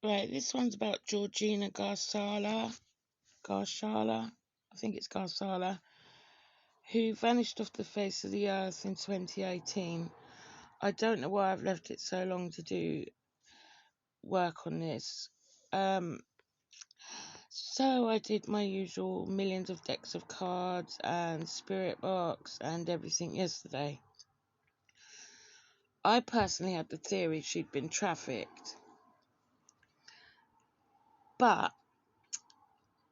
Right, this one's about Georgina Gharsallah. I think it's Gharsallah, who vanished off the face of the earth in 2018. I don't know why I've left it so long to do work on this. So I did my usual millions of decks of cards and spirit box and everything yesterday. I personally had the theory she'd been trafficked. But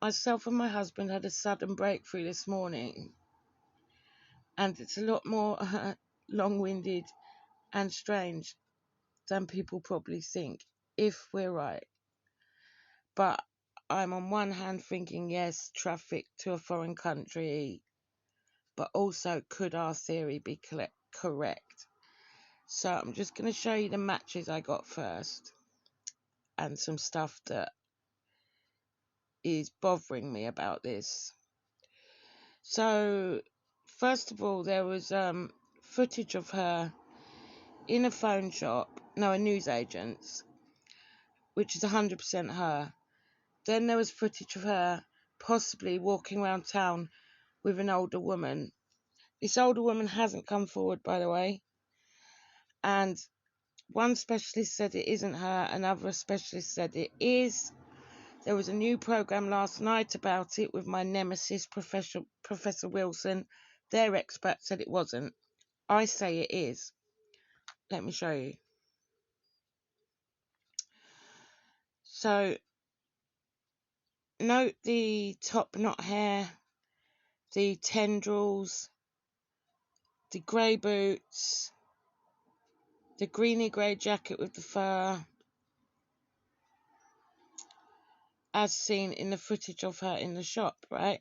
myself and my husband had a sudden breakthrough this morning. And it's a lot more long-winded and strange than people probably think, if we're right. But I'm on one hand thinking, yes, traffic to a foreign country, but also could our theory be correct? So I'm just going to show you the matches I got first and some stuff that is bothering me about this. So first of all, there was footage of her in a phone shop, a newsagent's, which is 100% her. Then there was footage of her possibly walking around town with an older woman. This older woman hasn't come forward, by the way. And one specialist said it isn't her, another specialist said it is. There was a new programme last night about it with my nemesis, Professor Wilson. Their expert said it wasn't. I say it is. Let me show you. So, note the top knot hair, the tendrils, the grey boots, the greeny grey jacket with the fur, as seen in the footage of her in the shop, right?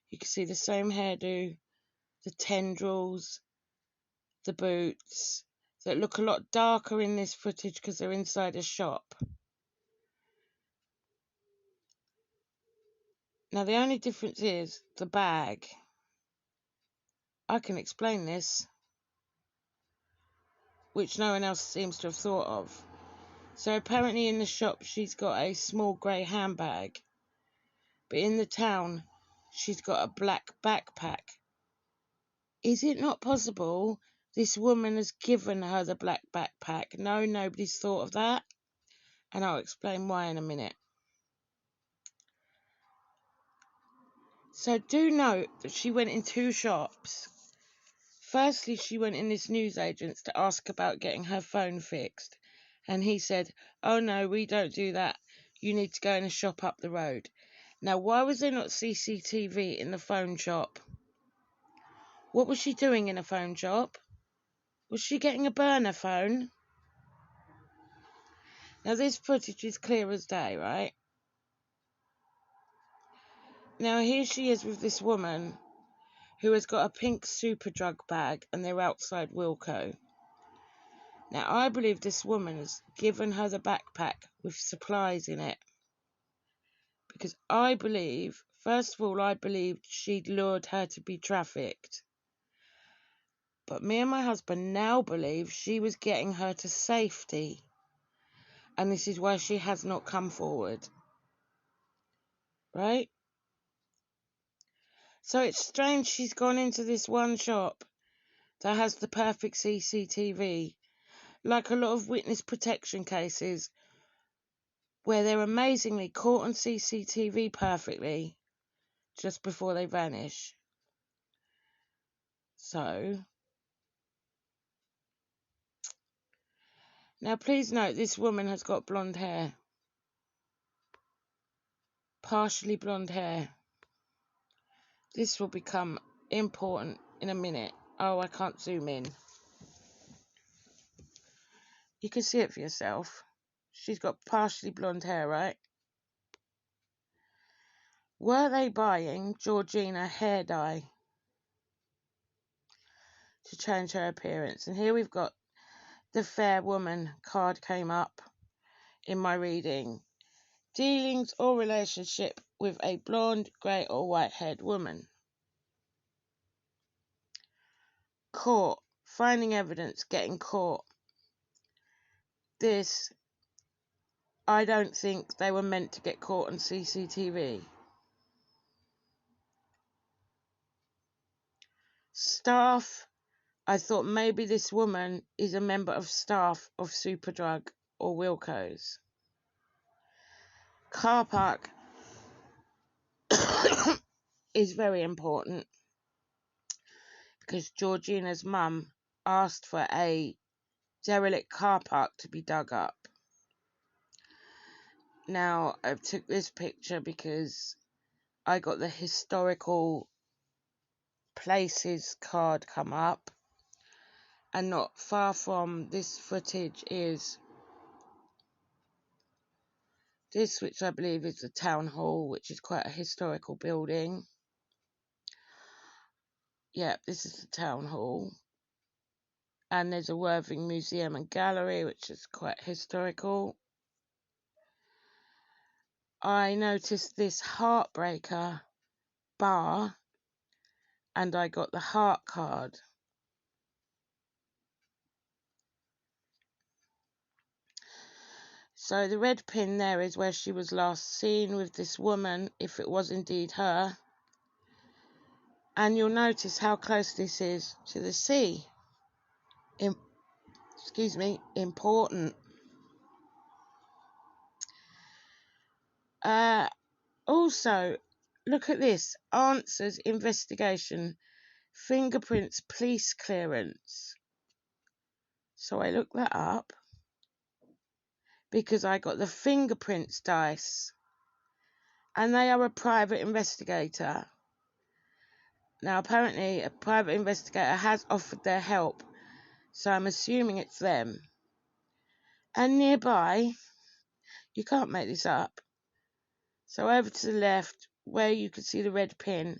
You can see the same hairdo, the tendrils, the boots, that look a lot darker in this footage because they're inside a shop. Now the only difference is the bag. I can explain this, which no one else seems to have thought of. So apparently in the shop she's got a small grey handbag, but in the town she's got a black backpack. Is it not possible this woman has given her the black backpack? No, nobody's thought of that, and I'll explain why in a minute. So do note that she went in two shops. Firstly, she went in this newsagent's to ask about getting her phone fixed, and he said, "Oh no, we don't do that. You need to go in a shop up the road." Now, why was there not CCTV in the phone shop? What was she doing in a phone shop? Was she getting a burner phone? Now, this footage is clear as day, right? Now, here she is with this woman who has got a pink Superdrug bag, and they're outside Wilko. Now, I believe this woman has given her the backpack with supplies in it. Because I believe, first of all, I believed she'd lured her to be trafficked. But me and my husband now believe she was getting her to safety. And this is why she has not come forward. Right? So it's strange she's gone into this one shop that has the perfect CCTV. Like a lot of witness protection cases where they're amazingly caught on CCTV perfectly just before they vanish. So, now please note this woman has got blonde hair. Partially blonde hair. This will become important in a minute. Oh, I can't zoom in. You can see it for yourself. She's got partially blonde hair, right? Were they buying Georgina hair dye to change her appearance? And here we've got the fair woman card came up in my reading. Dealings or relationship with a blonde, grey or white-haired woman. Caught. Finding evidence, getting caught. This, I don't think they were meant to get caught on CCTV. Staff, I thought maybe this woman is a member of staff of Superdrug or Wilko's. Car park is very important because Georgina's mum asked for a derelict car park to be dug up. Now, I took this picture because I got the historical places card come up, and not far from this footage is this, which I believe is the town hall, which is quite a historical building. Yeah, this is the town hall. And there's a Worthing Museum and Gallery, which is quite historical. I noticed this Heartbreaker bar, and I got the heart card. So the red pin there is where she was last seen with this woman, if it was indeed her. And you'll notice how close this is to the sea. Important. Also, look at this. Answers investigation. Fingerprints police clearance. So I looked that up because I got the fingerprints dice. And they are a private investigator. Now, apparently, a private investigator has offered their help. So I'm assuming it's them. And nearby, you can't make this up. So over to the left, where you can see the red pin,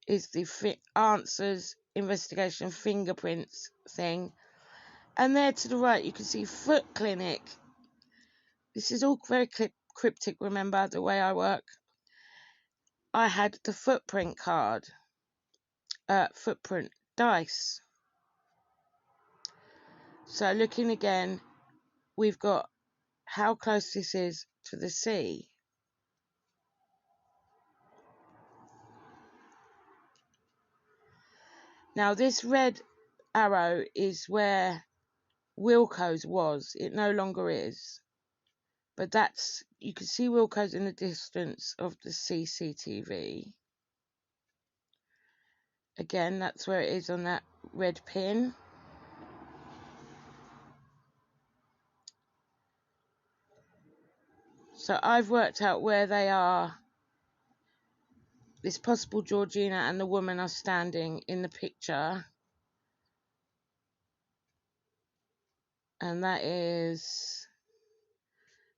is the answers investigation fingerprints thing. And there to the right, you can see foot clinic. This is all very cryptic, remember, the way I work. I had the footprint card. Footprint dice. So looking again, we've got how close this is to the sea. Now this red arrow is where Wilko's was. It no longer is. But that's, you can see Wilko's in the distance of the CCTV. Again, that's where it is on that red pin. So I've worked out where they are. This possible Georgina and the woman are standing in the picture. And that is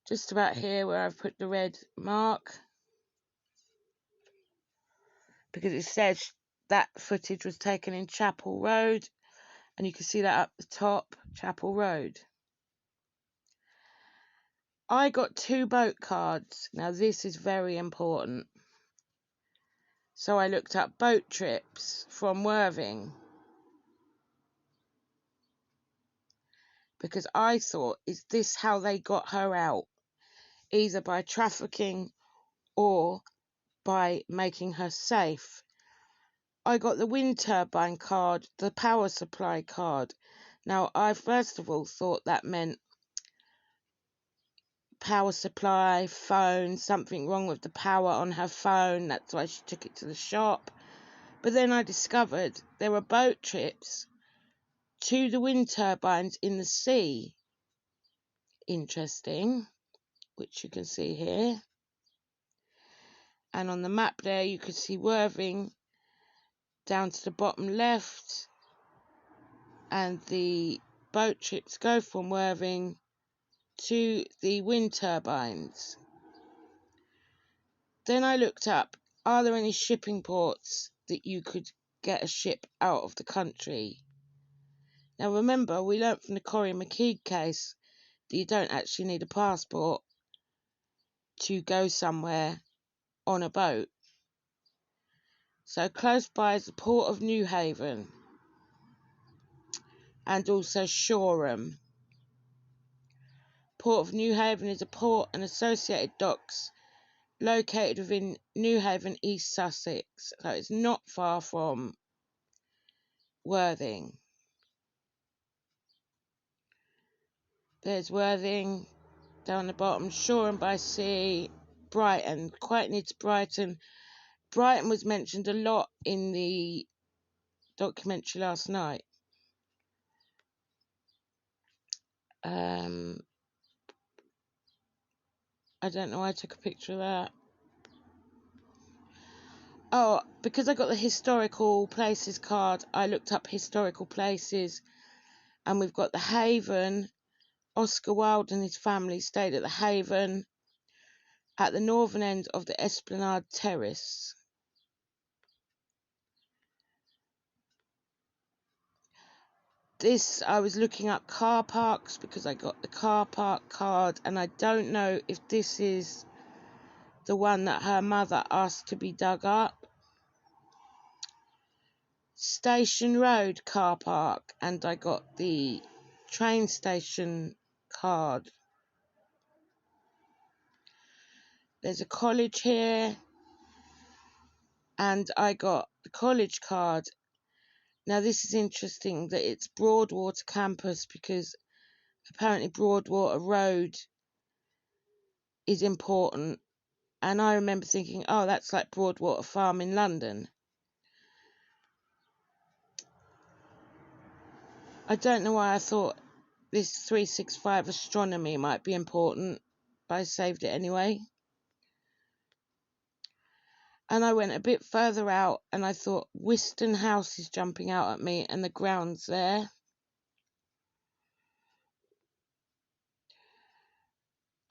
just about here where I've put the red mark. Because it says that footage was taken in Chapel Road. And you can see that up the top, Chapel Road. I got 2 boat cards. Now this is very important. So I looked up boat trips from Worthing. Because I thought, is this how they got her out? Either by trafficking or by making her safe. I got the wind turbine card, the power supply card. Now, I first of all thought that meant power supply, phone, something wrong with the power on her phone. That's why she took it to the shop. But then I discovered there were boat trips to the wind turbines in the sea. Interesting, which you can see here. And on the map there, you can see Worthing down to the bottom left. And the boat trips go from Worthing to the wind turbines. Then I looked up, are there any shipping ports that you could get a ship out of the country? Now remember, we learnt from the Corrie McKeag case that you don't actually need a passport to go somewhere on a boat. So close by is the port of Newhaven and also Shoreham. Port of New Haven is a port and associated docks located within New Haven, East Sussex. So it's not far from Worthing. There's Worthing down the bottom. Shoreham by Sea, Brighton, quite near to Brighton. Brighton was mentioned a lot in the documentary last night. I don't know why I took a picture of that. Oh, because I got the historical places card, I looked up historical places, and we've got the Haven. Oscar Wilde and his family stayed at the Haven at the northern end of the Esplanade Terrace. This, I was looking up car parks because I got the car park card, and I don't know if this is the one that her mother asked to be dug up. Station Road car park, and I got the train station card. There's a college here, and I got the college card. Now this is interesting that it's Broadwater campus, because apparently Broadwater Road is important, and I remember thinking, oh, that's like Broadwater Farm in London. I don't know why I thought this 365 astronomy might be important, but I saved it anyway. And I went a bit further out, and I thought Whiston House is jumping out at me, and the ground's there.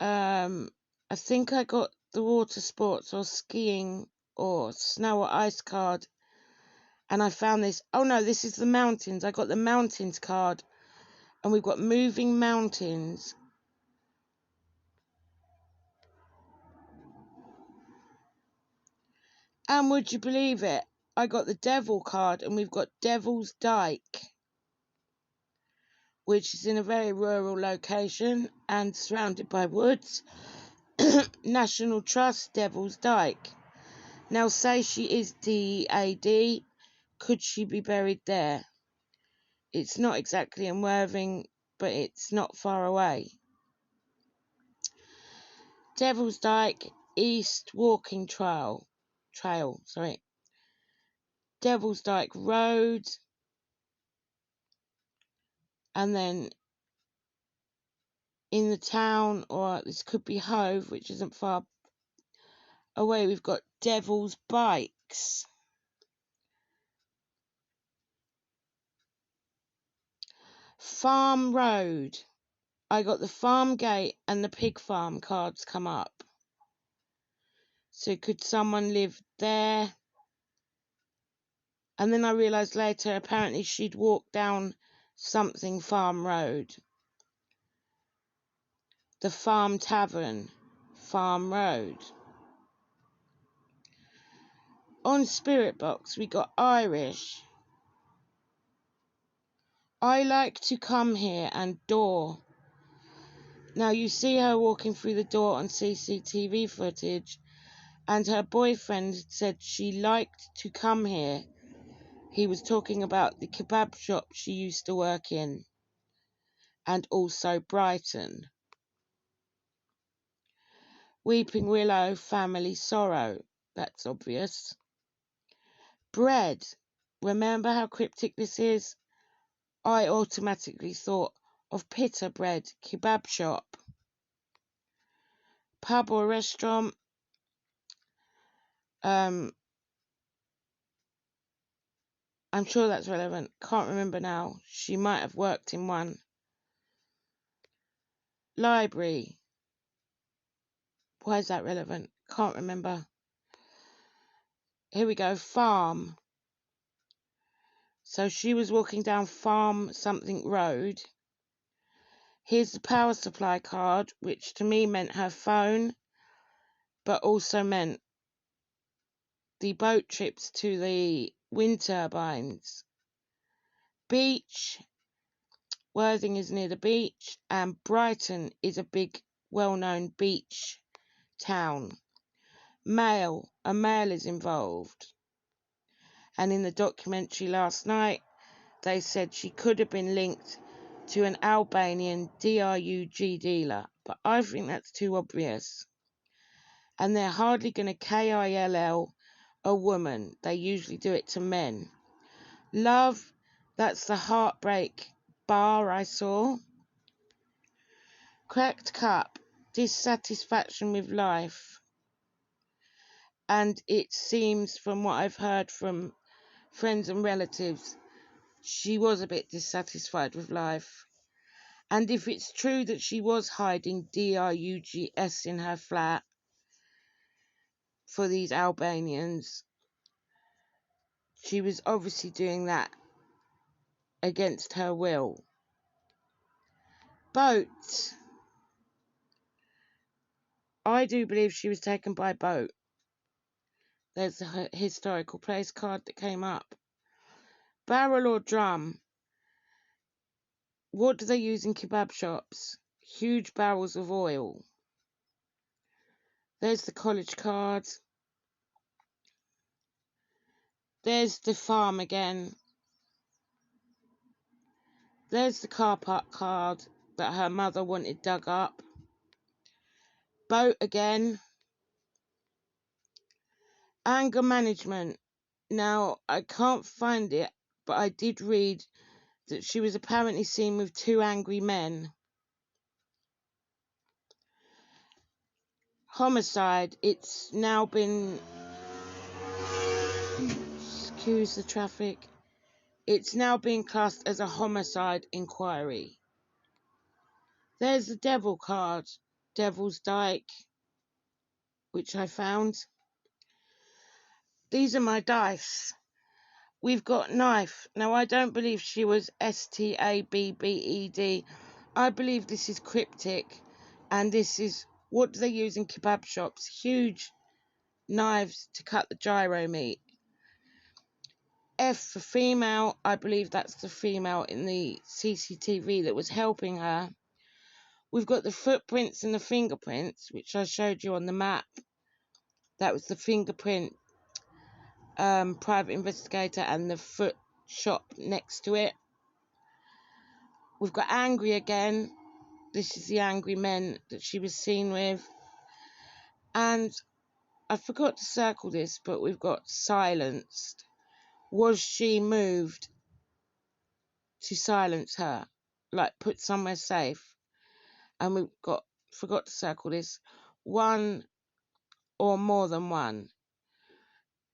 I think I got the water sports or skiing or snow or ice card, and I found this. Oh no, this is the mountains. I got the mountains card, and we've got moving mountains. And would you believe it? I got the devil card, and we've got Devil's Dyke, which is in a very rural location and surrounded by woods. National Trust, Devil's Dyke. Now, say she is DAD, could she be buried there? It's not exactly in Worthing, but it's not far away. Devil's Dyke East Walking Trail, Devil's Dyke Road, and then in the town, or this could be Hove, which isn't far away, we've got Devil's Bikes. Farm Road. I got the farm gate and the pig farm cards come up. So could someone live there? And then I realised later, apparently she'd walked down something Farm Road. The Farm Tavern, Farm Road. On Spirit Box, we got Irish. I like to come here and door. Now you see her walking through the door on CCTV footage, and her boyfriend said she liked to come here. He was talking about the kebab shop she used to work in, and also Brighton. Weeping Willow, Family Sorrow. That's obvious. Bread. Remember how cryptic this is? I automatically thought of pita bread, kebab shop. Pub or restaurant. I'm sure that's relevant. Can't remember now. She might have worked in one. Library. Why is that relevant? Can't remember. Here we go. Farm. So she was walking down Farm something road. Here's the power supply card, which to me meant her phone, but also meant the boat trips to the wind turbines. Beach. Worthing is near the beach, and Brighton is a big, well-known beach town. A male is involved. And in the documentary last night, they said she could have been linked to an Albanian drug dealer, but I think that's too obvious. And they're hardly going to KILL a woman. They usually do it to men. Love, that's the heartbreak bar I saw. Cracked cup, dissatisfaction with life. And it seems, from what I've heard from friends and relatives, she was a bit dissatisfied with life. And if it's true that she was hiding drugs in her flat for these Albanians, she was obviously doing that against her will. Boat. I do believe she was taken by boat. There's a historical place card that came up. Barrel or drum? What do they use in kebab shops? Huge barrels of oil. There's the college card. There's the farm again. There's the car park card that her mother wanted dug up. Boat again. Anger management. Now, I can't find it, but I did read that she was apparently seen with 2 angry men. Homicide. It's now been... Excuse the traffic. It's now being classed as a homicide inquiry. There's the devil card. Devil's Dyke, which I found. These are my dice. We've got knife. Now, I don't believe she was STABBED. I believe this is cryptic. And this is, what do they use in kebab shops? Huge knives to cut the gyro meat. F for female. I believe that's the female in the CCTV that was helping her. We've got the footprints and the fingerprints, which I showed you on the map. That was the fingerprint private investigator and the foot shop next to it. We've got angry again. This is the angry men that she was seen with. And I forgot to circle this, but we've got silenced. Was she moved to silence her? Like put somewhere safe? And we've got, forgot to circle this, 1 or more than 1,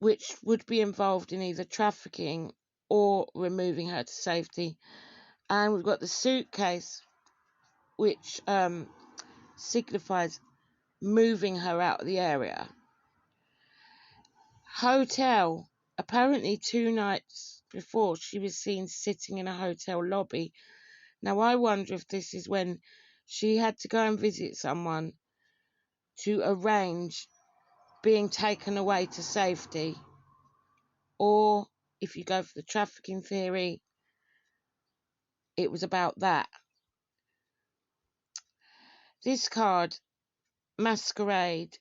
which would be involved in either trafficking or removing her to safety. And we've got the suitcase, which signifies moving her out of the area. Hotel. Apparently 2 nights before, she was seen sitting in a hotel lobby. Now, I wonder if this is when she had to go and visit someone to arrange being taken away to safety. Or, if you go for the trafficking theory, it was about that. This card, masquerade,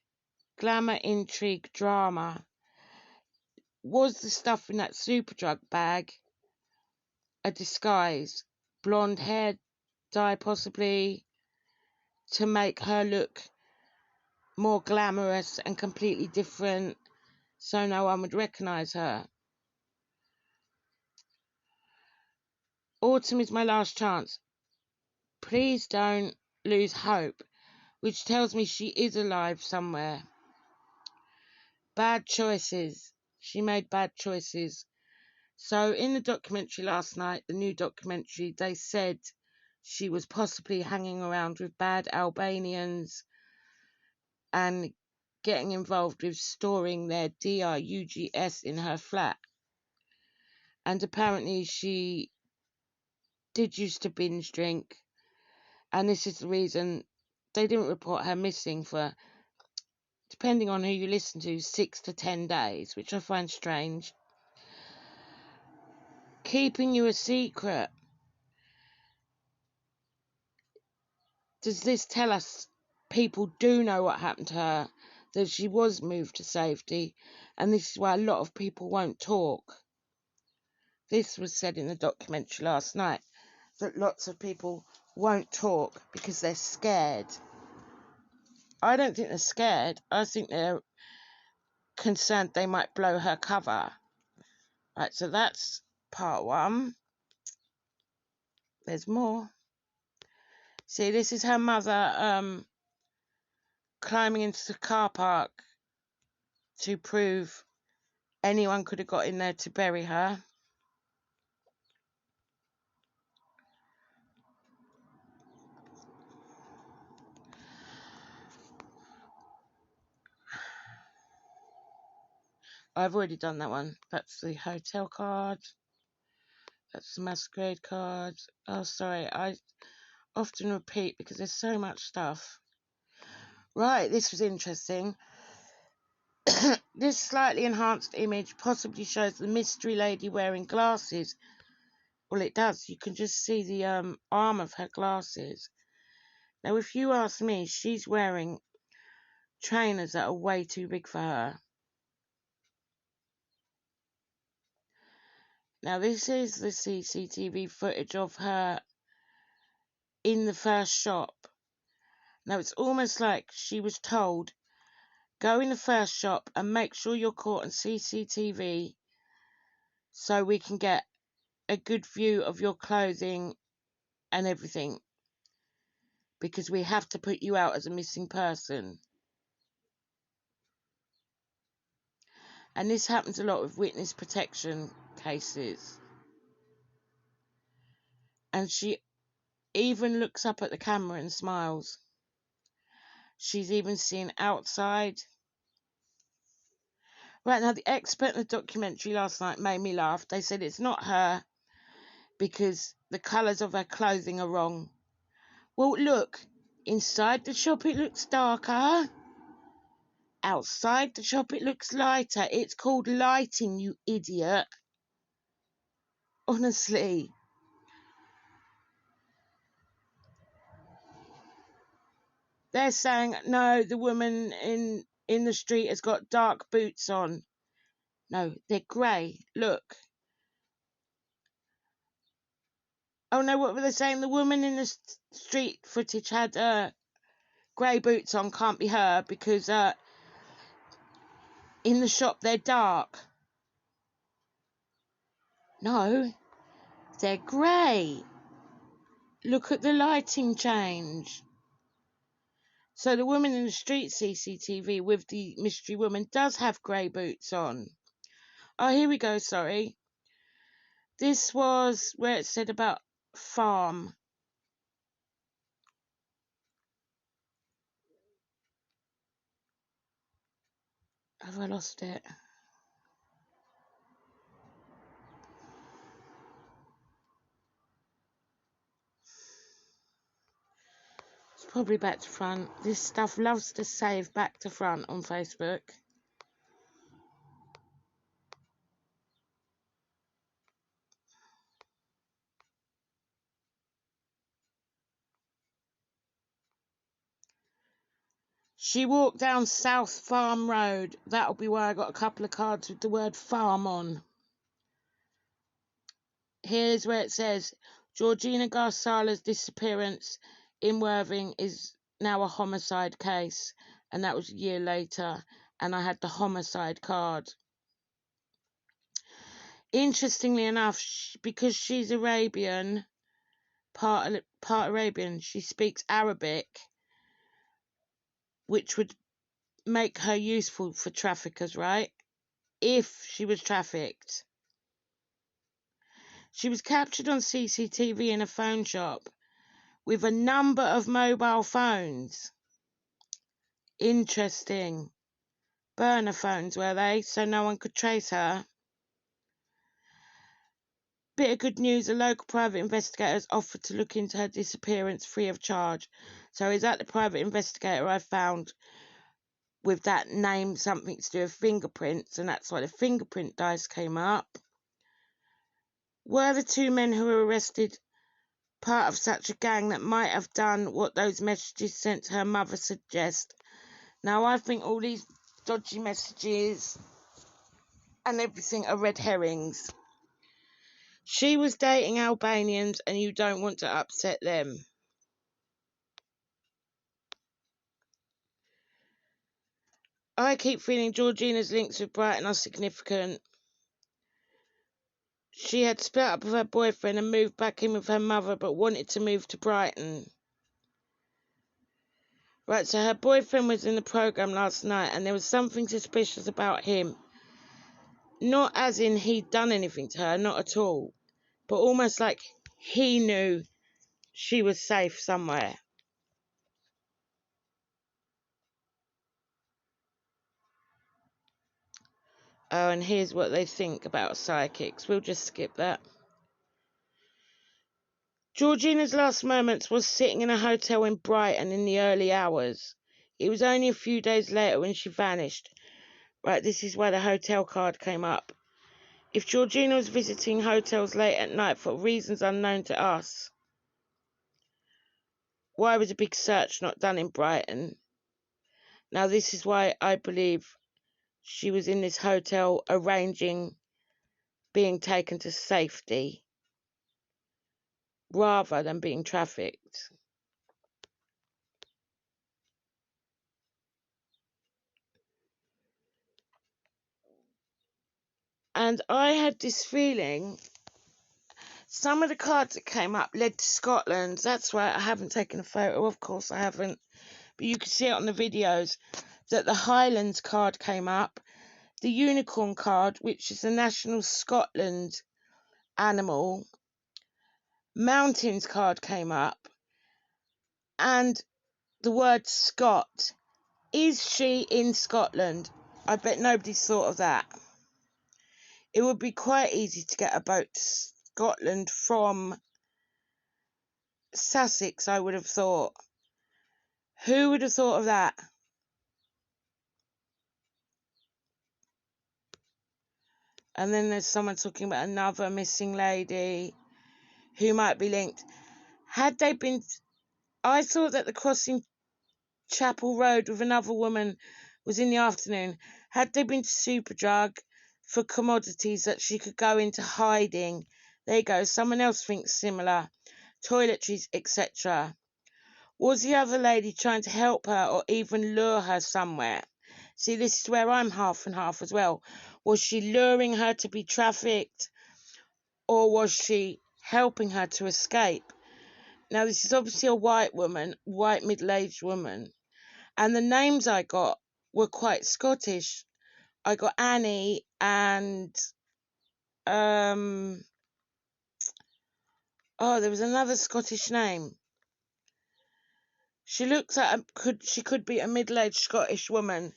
glamour, intrigue, drama. Was the stuff in that Superdrug bag a disguise? Blonde hair dye possibly, to make her look more glamorous and completely different, so no one would recognise her. Autumn is my last chance. Please don't lose hope, which tells me she is alive somewhere. Bad choices. She made bad choices. So in the documentary last night, the new documentary, they said she was possibly hanging around with bad Albanians and getting involved with storing their drugs in her flat. And apparently she did used to binge drink, and this is the reason they didn't report her missing for, depending on who you listen to, 6 to 10 days, which I find strange. Keeping you a secret. does this tell us people do know what happened to her, that she was moved to safety, and this is why a lot of people won't talk? This was said in the documentary last night, that lots of people won't talk because they're scared. I don't think they're scared. I think they're concerned they might blow her cover. Right, so that's part one. There's more. See, this is her mother climbing into the car park to prove anyone could have got in there to bury her. I've already done that one. That's the hotel card. That's the masquerade card. Oh, sorry, I often repeat because there's so much stuff. Right, this was interesting. This slightly enhanced image possibly shows the mystery lady wearing glasses. Well, it does. You can just see the arm of her glasses. Now, if you ask me, she's wearing trainers that are way too big for her. Now, this is the CCTV footage of her in the first shop. Now, it's almost like she was told, go in the first shop and make sure you're caught on CCTV so we can get a good view of your clothing and everything, because we have to put you out as a missing person. And this happens a lot with witness protection cases. And she even looks up at the camera and smiles. She's even seen outside. Right, now the expert in the documentary last night made me laugh. They said it's not her because the colours of her clothing are wrong. Well, look, inside the shop it looks darker. Outside the shop it looks lighter. It's called lighting, you idiot. Honestly. They're saying, no, the woman in the street has got dark boots on. No, they're grey. Look. Oh, no, what were they saying? The woman in the street footage had grey boots on. Can't be her because in the shop they're dark. No, they're grey. Look at the lighting change. So the woman in the street CCTV with the mystery woman does have grey boots on. Oh, here we go, sorry. This was where it said about farm. Have I lost it? It's probably back to front. This stuff loves to save back to front on Facebook. She walked down South Farm Road. That'll be why I got a couple of cards with the word farm on. Here's where it says, Georgina Gharsallah's disappearance in Worthing is now a homicide case. And that was a year later. And I had the homicide card. Interestingly enough, because she's Arabian, part Arabian, she speaks Arabic, which would make her useful for traffickers, right? If she was trafficked. She was captured on CCTV in a phone shop with a number of mobile phones. Interesting. Burner phones, were they? So no one could trace her. Bit of good news, a local private investigator has offered to look into her disappearance free of charge. So is that the private investigator I found with that name, something to do with fingerprints, and that's why the fingerprint dice came up? Were the two men who were arrested part of such a gang that might have done what those messages sent to her mother suggest. Now, I think all these dodgy messages and everything are red herrings. She was dating Albanians and you don't want to upset them. I keep feeling Georgina's links with Brighton are significant. She had split up with her boyfriend and moved back in with her mother, but wanted to move to Brighton. Right, so her boyfriend was in the programme last night and there was something suspicious about him. Not as in he'd done anything to her, not at all. But almost like he knew she was safe somewhere. Oh, and here's what they think about psychics. We'll just skip that. Georgina's last moments was sitting in a hotel in Brighton in the early hours. It was only a few days later when she vanished. Right, this is where the hotel card came up. If Georgina was visiting hotels late at night for reasons unknown to us, why was a big search not done in Brighton? Now, this is why I believe she was in this hotel arranging being taken to safety rather than being trafficked. And I had this feeling some of the cards that came up led to Scotland. That's why I haven't taken a photo, of course I haven't. But you can see it on the videos that the Highlands card came up, the unicorn card, which is the national Scotland animal, mountains card came up, and the word Scot. Is she in Scotland? I bet nobody's thought of that. It would be quite easy to get a boat to Scotland from Sussex, I would have thought. Who would have thought of that? And then there's someone talking about another missing lady who might be linked. Had they been... I thought that the crossing Chapel Road with another woman was in the afternoon. Had they been to Superdrug for commodities that she could go into hiding? There you go. Someone else thinks similar. Toiletries, etc. Was the other lady trying to help her or even lure her somewhere? See, this is where I'm half and half as well. Was she luring her to be trafficked, or was she helping her to escape? Now, this is obviously a white woman, white middle-aged woman, and the names I got were quite Scottish. I got Annie and there was another Scottish name. She looks at she could be a middle-aged Scottish woman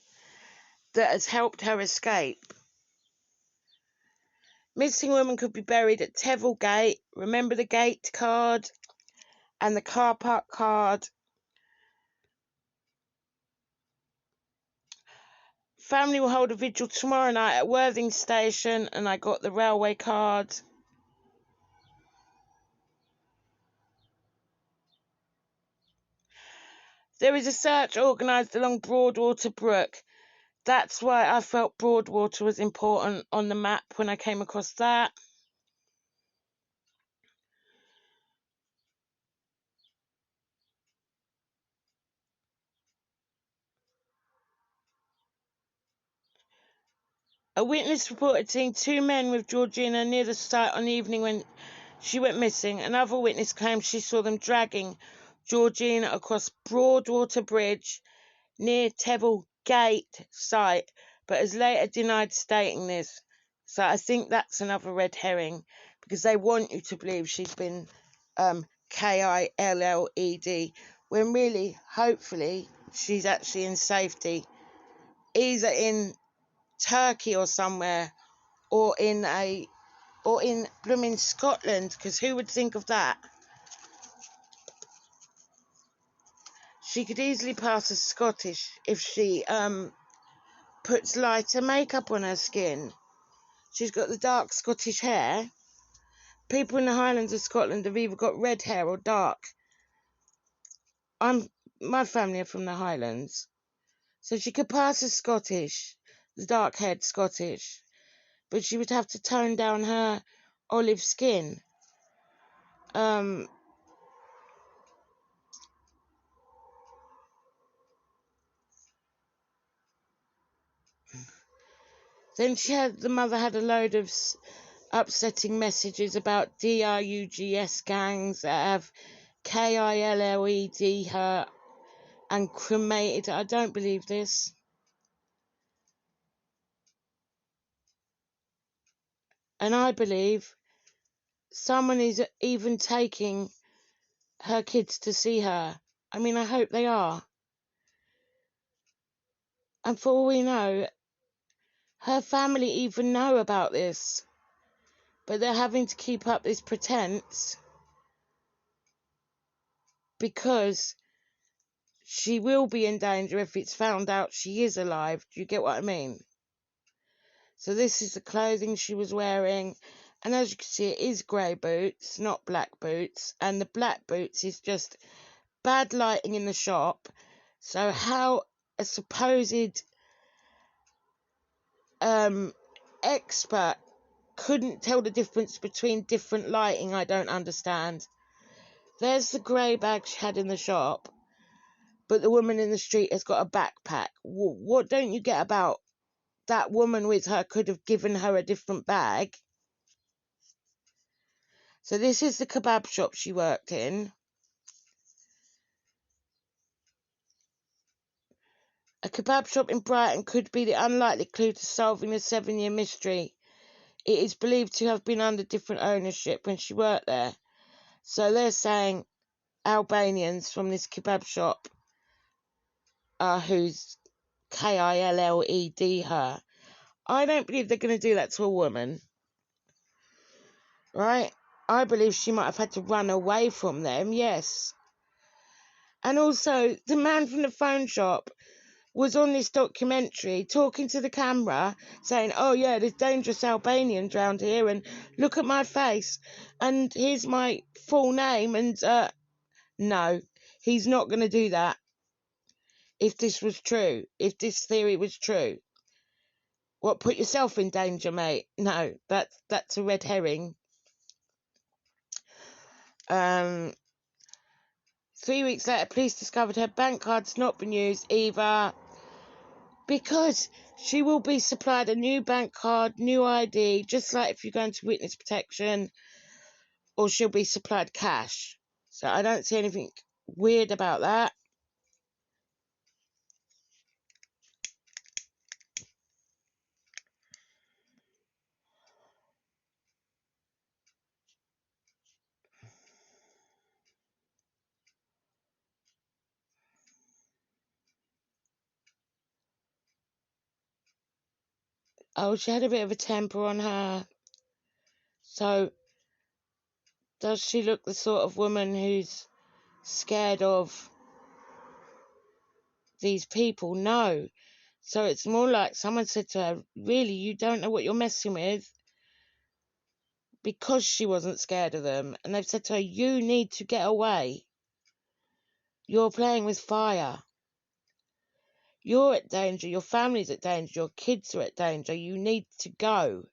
that has helped her escape. Missing woman could be buried at Tevill Gate. Remember the gate card and the car park card. Family will hold a vigil tomorrow night at Worthing Station, and I got the railway card. There is a search organised along Broadwater Brook. That's why I felt Broadwater was important on the map when I came across that. A witness reported seeing two men with Georgina near the site on the evening when she went missing. Another witness claimed she saw them dragging Georgina across Broadwater Bridge near Tevill Gate site, but has later denied stating this. So I think that's another red herring, because they want you to believe she's been killed, when really, hopefully, she's actually in safety, either in Turkey or somewhere, or in blooming Scotland, because who would think of that? She could easily pass as Scottish if she puts lighter makeup on her skin. She's got the dark Scottish hair, people in the Highlands of Scotland have either got red hair or dark. My family are from the Highlands, so she could pass as Scottish, the dark-haired Scottish, but she would have to tone down her olive skin. Then the mother had a load of upsetting messages about DRUGS gangs that have KILLED her and cremated her. I don't believe this. And I believe someone is even taking her kids to see her. I mean, I hope they are. And for all we know, her family even know about this. But they're having to keep up this pretense because she will be in danger if it's found out she is alive. Do you get what I mean? So this is the clothing she was wearing. And as you can see, it is grey boots, not black boots. And the black boots is just bad lighting in the shop. So how a supposed expert couldn't tell the difference between different lighting, I don't understand. There's the grey bag she had in the shop, but the woman in the street has got a backpack. What don't you get about that woman with her could have given her a different bag? So this is the kebab shop she worked in. A kebab shop in Brighton could be the unlikely clue to solving the 7-year mystery. It is believed to have been under different ownership when she worked there. So they're saying Albanians from this kebab shop who's KILLED her. I don't believe they're going to do that to a woman. Right? I believe she might have had to run away from them, yes. And also, the man from the phone shop was on this documentary talking to the camera saying, oh yeah, there's dangerous Albanians around here and look at my face and here's my full name. And no, he's not going to do that. If this was true, if this theory was true. What, put yourself in danger, mate? No, that's a red herring. 3 weeks later, police discovered her bank card's not been used either because she will be supplied a new bank card, new ID, just like if you're going to witness protection, or she'll be supplied cash. So I don't see anything weird about that. Oh, she had a bit of a temper on her. So does she look the sort of woman who's scared of these people? No. So it's more like someone said to her, really, you don't know what you're messing with, because she wasn't scared of them. And they've said to her, you need to get away. You're playing with fire. You're at danger. Your family's at danger. Your kids are at danger. You need to go.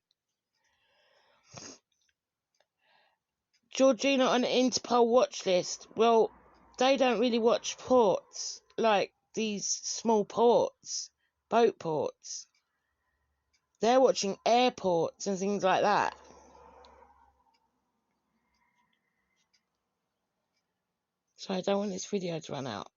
Georgina on an Interpol watch list. Well, they don't really watch ports, like these small ports, boat ports. They're watching airports and things like that. So I don't want this video to run out.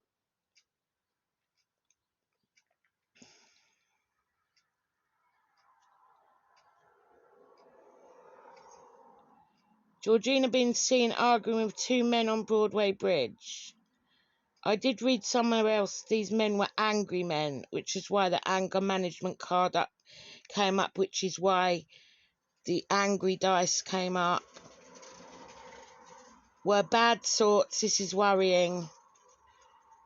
Georgina been seen arguing with 2 men on Broadway Bridge. I did read somewhere else these men were angry men, which is why the anger management card came up, which is why the angry dice came up. Were bad sorts, this is worrying.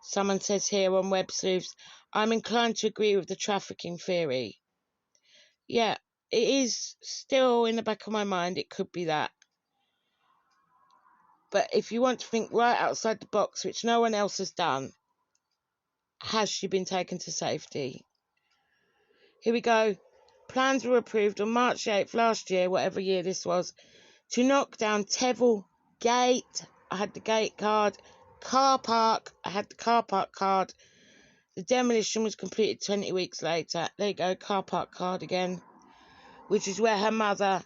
Someone says here on Web Sleuths, I'm inclined to agree with the trafficking theory. Yeah, it is still in the back of my mind, it could be that. But if you want to think right outside the box, which no one else has done, has she been taken to safety? Here we go. Plans were approved on March 8th last year, whatever year this was, to knock down Tevel Gate. I had the gate card. Car park. I had the car park card. The demolition was completed 20 weeks later. There you go, car park card again, which is where her mother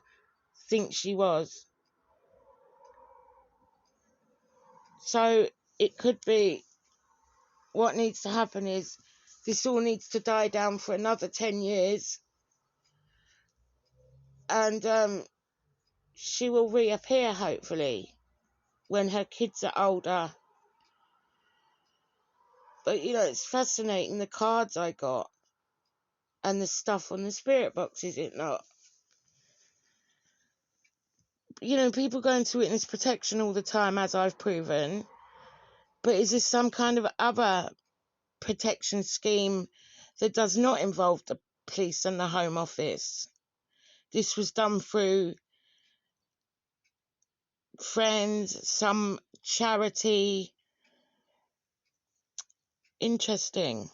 thinks she was. So it could be what needs to happen is this all needs to die down for another 10 years. And she will reappear, hopefully, when her kids are older. But, you know, it's fascinating, the cards I got and the stuff on the spirit box, is it not? You know, people go into witness protection all the time, as I've proven. But is this some kind of other protection scheme that does not involve the police and the Home Office? This was done through friends, some charity. Interesting.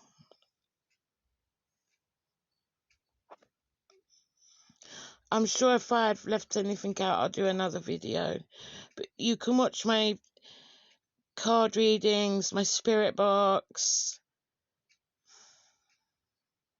I'm sure if I had left anything out, I'll do another video. But you can watch my card readings, my spirit box,